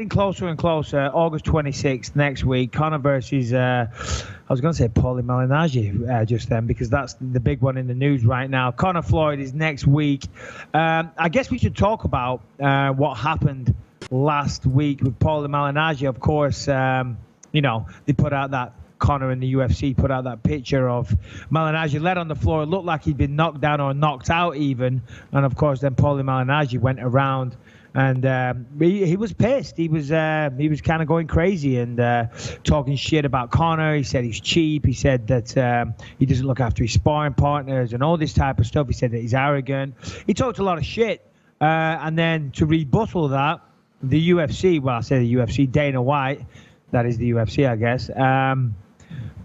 closer and closer. August 26th, next week. Conor versus, I was going to say Paulie Malignaggi just then, because that's the big one in the news right now. Conor Floyd is next week. I guess we should talk about what happened last week with Paulie Malignaggi. Of course, they put out that Conor in the UFC put out that picture of Malignaggi led on the floor. It looked like he'd been knocked down or knocked out even. And, of course, then Paulie Malignaggi went around and he was pissed. He was kind of going crazy and talking shit about Conor. He said he's cheap. He said that he doesn't look after his sparring partners and all this type of stuff. He said that he's arrogant. He talked a lot of shit. And then to rebuttal that, the UFC, well, I say the UFC, Dana White, that is the UFC, I guess,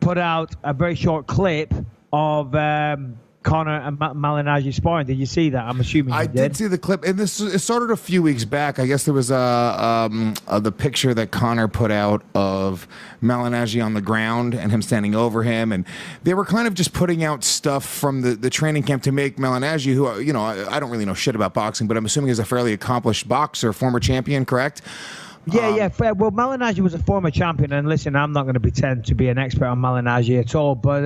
put out a very short clip of Conor and Malignaggi sparring. Did you see that? I'm assuming you did. I did see the clip, and it started a few weeks back. I guess there was the picture that Conor put out of Malignaggi on the ground and him standing over him, and they were kind of just putting out stuff from the training camp to make Malignaggi, who I don't really know shit about boxing, but I'm assuming is a fairly accomplished boxer, former champion, correct? Yeah, fair. Well, Malignaggi was a former champion, and listen, I'm not going to pretend to be an expert on Malignaggi at all, but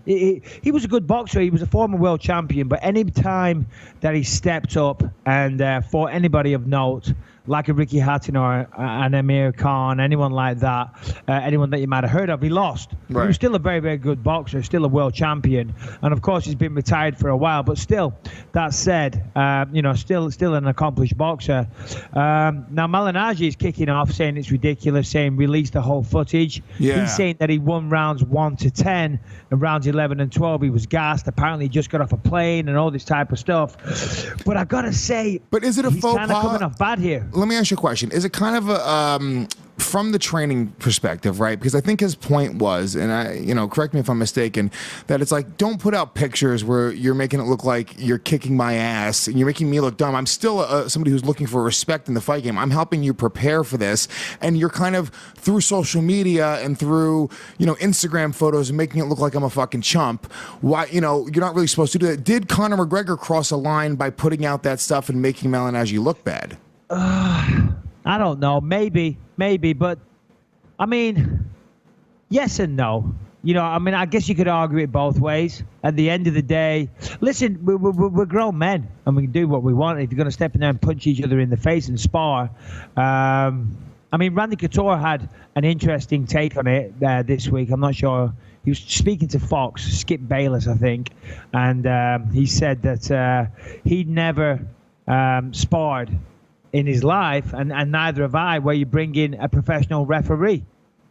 he was a good boxer. He was a former world champion, but any time that he stepped up and fought anybody of note, like a Ricky Hatton or an Amir Khan, anyone like that, anyone that you might have heard of, he lost. Right. He was still a very, very good boxer, still a world champion. And, of course, he's been retired for a while. But still, that said, still an accomplished boxer. Now, Malignaggi is kicking off, saying it's ridiculous, saying release the whole footage. Yeah. He's saying that he won rounds 1 to 10, and rounds 11 and 12 he was gassed. Apparently, he just got off a plane and all this type of stuff. But I got to say, but is it a he's faux kind of coming off bad here. Let me ask you a question. Is it kind of a, from the training perspective, right? Because I think his point was, and correct me if I'm mistaken, that it's like, don't put out pictures where you're making it look like you're kicking my ass and you're making me look dumb. I'm still somebody who's looking for respect in the fight game. I'm helping you prepare for this, and you're kind of through social media and through Instagram photos and making it look like I'm a fucking chump. Why you're not really supposed to do that. Did Conor McGregor cross a line by putting out that stuff and making Malignaggi look bad? I don't know. Maybe, but I mean, yes and no. I guess you could argue it both ways. At the end of the day, listen, we're grown men and we can do what we want. If you're going to step in there and punch each other in the face and spar, Randy Couture had an interesting take on it this week. I'm not sure. He was speaking to Fox, Skip Bayless, I think, and he said that he'd never sparred in his life, and neither have I, where you bring in a professional referee.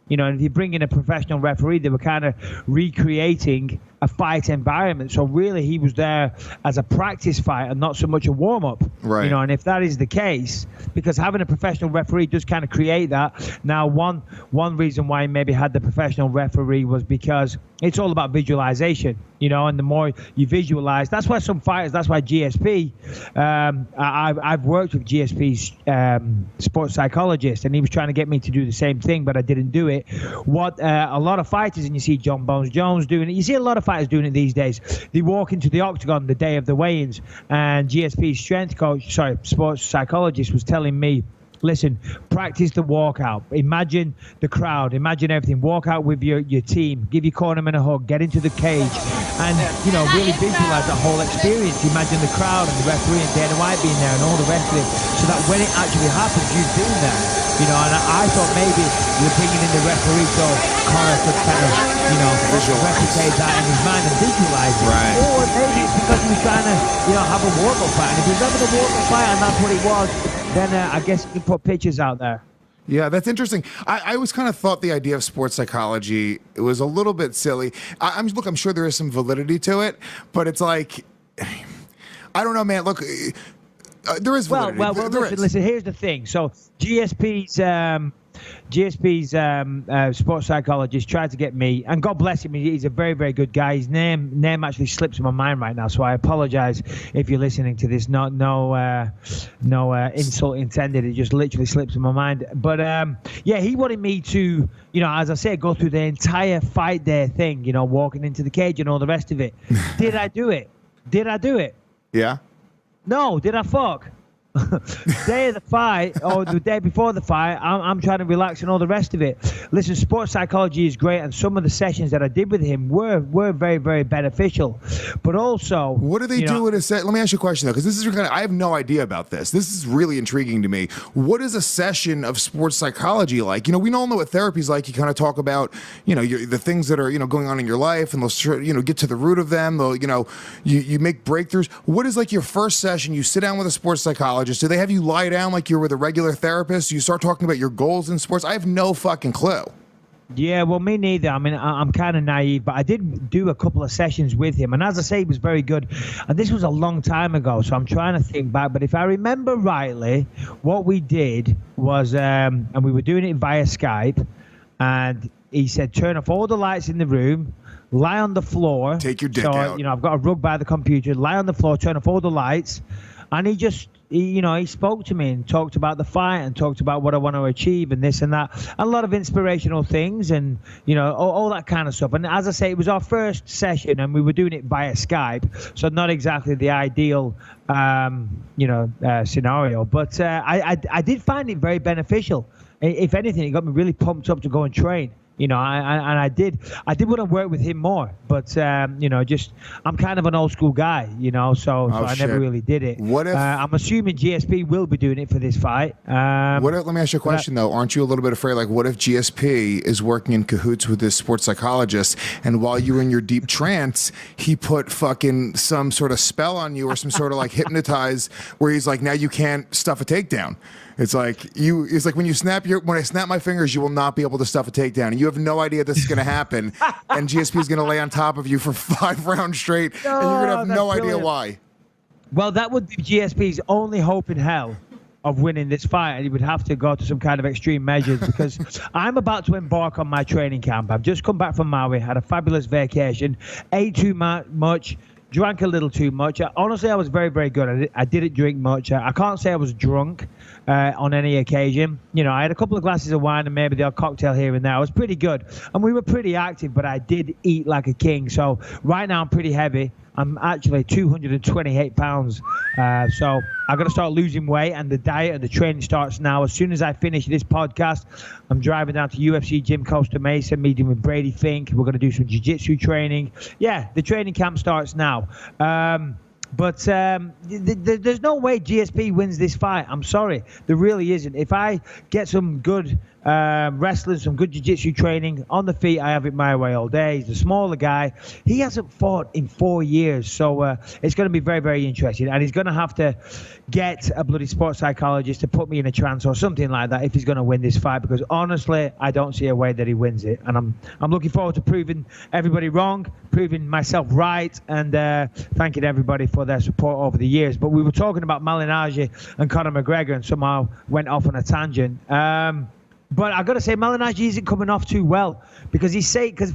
And if you bring in a professional referee, they were kind of recreating a fight environment. So really, he was there as a practice fight and not so much a warm-up. Right. And if that is the case, because having a professional referee does kind of create that. Now, one reason why he maybe had the professional referee was because it's all about visualization, and the more you visualize, that's why some fighters, that's why GSP, I've worked with GSP's sports psychologist, and he was trying to get me to do the same thing, but I didn't do it. What a lot of fighters, and you see John Bones Jones doing it, you see a lot of fighters doing it these days. They walk into the octagon the day of the weigh-ins, and GSP's sports psychologist was telling me, listen, practice the walkout. Imagine the crowd. Imagine everything. Walk out with your team. Give your cornerman a hug. Get into the cage. And, really visualize that whole experience. Imagine the crowd and the referee and Dana White being there and all the rest of it. So that when it actually happens, you've been there. And I thought maybe you're bringing in the referee so Conor could kind of, replicate that in his mind and visualize it. Right. Or maybe it's because he was trying to, have a warm-up fight. And if he was having a warm-up fight and that's what it was, then I guess you can put pictures out there. Yeah, that's interesting. I always kind of thought the idea of sports psychology, it was a little bit silly. I'm sure there is some validity to it, but it's like, I don't know, man. Look, there is validity. Well, listen, here's the thing. So GSP's sports psychologist tried to get me, and God bless him, he's a very, very good guy. His name actually slips in my mind right now, so I apologize if you're listening to this. No insult intended. It just literally slips in my mind. But he wanted me to, as I said, go through the entire fight day thing, walking into the cage and all the rest of it. Did I do it? Yeah. No. Did I fuck? day of the fight or the day before the fight, I'm trying to relax and all the rest of it. Listen, sports psychology is great, and some of the sessions that I did with him were very, very beneficial. But also, what do they do in a set? Let me ask you a question though, because this is kind of, I have no idea about this. This is really intriguing to me. What is a session of sports psychology like? We all know what therapy is like. You kind of talk about, the things that are, going on in your life, and they'll, get to the root of them. They'll, you make breakthroughs. What is like your first session? You sit down with a sports psychologist. Do they have you lie down like you're with a regular therapist? You start talking about your goals in sports? I have no fucking clue. Yeah, well, me neither. I mean, I'm kind of naive, but I did do a couple of sessions with him. And as I say, he was very good. And this was a long time ago, so I'm trying to think back. But if I remember rightly, what we did was, and we were doing it via Skype, and he said, turn off all the lights in the room, lie on the floor. Take your dick out. I've got a rug by the computer, lie on the floor, turn off all the lights. And he spoke to me and talked about the fight and talked about what I want to achieve and this and that. A lot of inspirational things and, all that kind of stuff. And as I say, it was our first session and we were doing it via Skype. So not exactly the ideal, scenario. But I did find it very beneficial. If anything, it got me really pumped up to go and train. I did want to work with him more, but I'm kind of an old school guy, so I never really did it. What if I'm assuming GSP will be doing it for this fight? Let me ask you a question though. Aren't you a little bit afraid? Like, what if GSP is working in cahoots with this sports psychologist, and while you were in your deep trance, he put fucking some sort of spell on you or some sort of like hypnotize, where he's like, now you can't stuff a takedown. It's like when I snap my fingers, you will not be able to stuff a takedown, and you have no idea this is going to happen. And GSP is going to lay on top of you for 5 rounds straight, and you're going to have no idea why. Well, that would be GSP's only hope in hell of winning this fight, and he would have to go to some kind of extreme measures because I'm about to embark on my training camp. I've just come back from Maui, had a fabulous vacation, ate too much. Drank a little too much. Honestly, I was very, very good. I didn't drink much. I can't say I was drunk on any occasion. I had a couple of glasses of wine and maybe the odd cocktail here and there. I was pretty good. And we were pretty active, but I did eat like a king. So right now I'm pretty heavy. I'm actually 228 pounds. So I've got to start losing weight, and the diet and the training starts now. As soon as I finish this podcast, I'm driving down to UFC Gym Costa Mesa, meeting with Brady Fink. We're going to do some jiu-jitsu training. Yeah, the training camp starts now. But there's no way GSP wins this fight. I'm sorry. There really isn't. If I get some good wrestling, some good jiu-jitsu training on the feet, I have it my way all day. He's a smaller guy. He hasn't fought in 4 years. So it's going to be very, very interesting. And he's going to have to get a bloody sports psychologist to put me in a trance or something like that if he's going to win this fight. Because honestly, I don't see a way that he wins it. And I'm looking forward to proving everybody wrong, proving myself right, and thanking everybody for their support over the years. But we were talking about Malignaggi and Conor McGregor and somehow went off on a tangent. But I got to say, Malignaggi isn't coming off too well because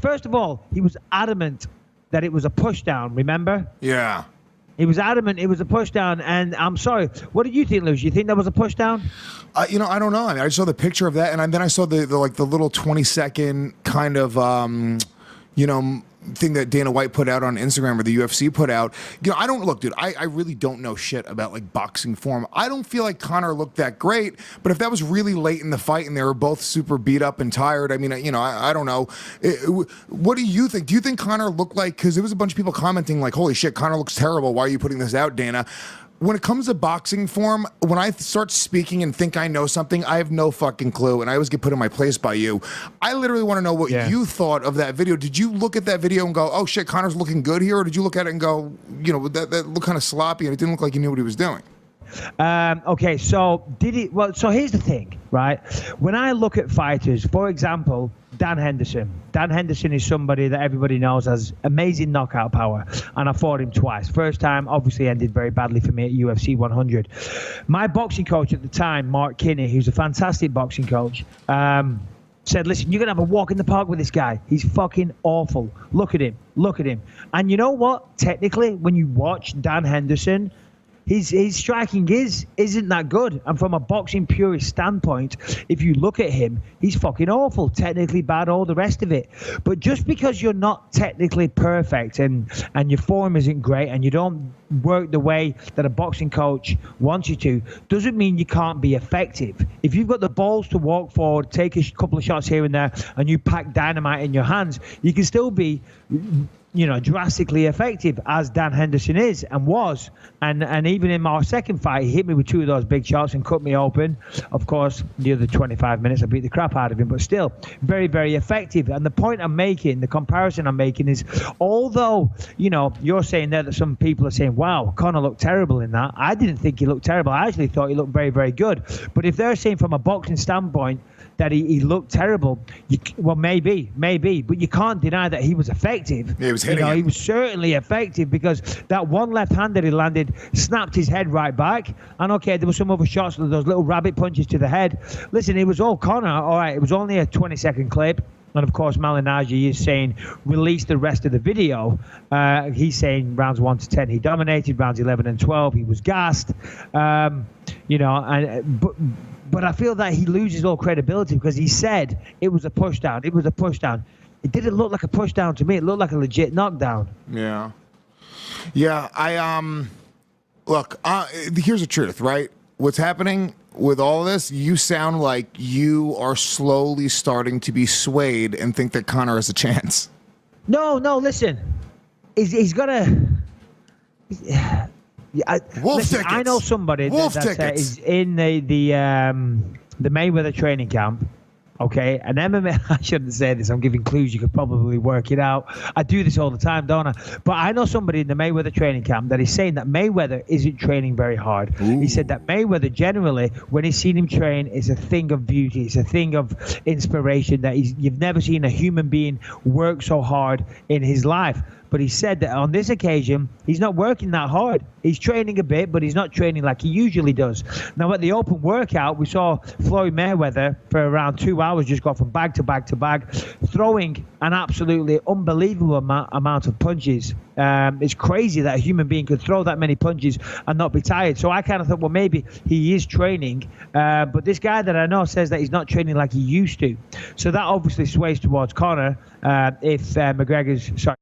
first of all, he was adamant that it was a push down, remember? Yeah. He was adamant it was a push down, and I'm sorry. What did you think, Luce? You think that was a push down? I don't know. I mean, I saw the picture of that, and then I saw the little 20-second kind of thing that Dana White put out on Instagram or the UFC put out. I don't look, dude. I really don't know shit about like boxing form. I don't feel like Conor looked that great, but if that was really late in the fight and they were both super beat up and tired, I mean, I don't know. What do you think? Do you think Conor looked like? Because there was a bunch of people commenting like, "Holy shit, Conor looks terrible. Why are you putting this out, Dana?" When it comes to boxing form, when I start speaking and think I know something, I have no fucking clue, and I always get put in my place by you. I literally want to know what you thought of that video. Did you look at that video and go, oh shit, Conor's looking good here? Or did you look at it and go, that looked kind of sloppy and it didn't look like he knew what he was doing? Okay, so so here's the thing, right? When I look at fighters, for example, Dan Henderson. Dan Henderson is somebody that everybody knows has amazing knockout power, and I fought him twice. First time, obviously, ended very badly for me at UFC 100. My boxing coach at the time, Mark Kinney, who's a fantastic boxing coach, said, listen, you're going to have a walk in the park with this guy. He's fucking awful. Look at him. Look at him. And you know what? Technically, when you watch Dan Henderson, his striking isn't that good. And from a boxing purist standpoint, if you look at him, he's fucking awful, technically bad, all the rest of it. But just because you're not technically perfect and your form isn't great and you don't work the way that a boxing coach wants you to, doesn't mean you can't be effective. If you've got the balls to walk forward, take a couple of shots here and there, and you pack dynamite in your hands, you can still be, you know, drastically effective, as Dan Henderson is and was. And even in my second fight, he hit me with 2 of those big shots and cut me open. Of course, the other 25 minutes, I beat the crap out of him, but still very, very effective. And the point I'm making, the comparison I'm making is, although, you know, you're saying there that some people are saying, wow, Conor looked terrible in that. I didn't think he looked terrible. I actually thought he looked very, very good. But if they're saying from a boxing standpoint that he looked terrible, well, maybe, but you can't deny that he was effective. Yeah, he was hitting. He was certainly effective, because that one left hand that he landed snapped his head right back. And okay, there were some other shots, those little rabbit punches to the head. Listen, it was all Conor. All right, it was only a 20-second clip. And of course, Malignaggi is saying release the rest of the video. He's saying rounds 1 to 10 he dominated, rounds 11 and 12 he was gassed. You know, but I feel that he loses all credibility, because he said it was a push down. It was a push down. It didn't look like a push down to me. It looked like a legit knockdown. Yeah. Look, here's the truth, right? What's happening with all this, you sound like you are slowly starting to be swayed and think that Conor has a chance. No, listen. He's got to... Listen, I know somebody that is in the Mayweather training camp. Okay, and MMA, I shouldn't say this, I'm giving clues, you could probably work it out. I do this all the time, don't I? But I know somebody in the Mayweather training camp that is saying that Mayweather isn't training very hard. Ooh. He said that Mayweather generally, when he's seen him train, is a thing of beauty, it's a thing of inspiration, that you've never seen a human being work so hard in his life. But he said that on this occasion, he's not working that hard. He's training a bit, but he's not training like he usually does. Now, at the open workout, we saw Floyd Mayweather for around 2 hours just go from bag to bag to bag, throwing an absolutely unbelievable amount of punches. It's crazy that a human being could throw that many punches and not be tired. So I kind of thought, well, maybe he is training. But this guy that I know says that he's not training like he used to. So that obviously sways towards Conor if McGregor's... Sorry.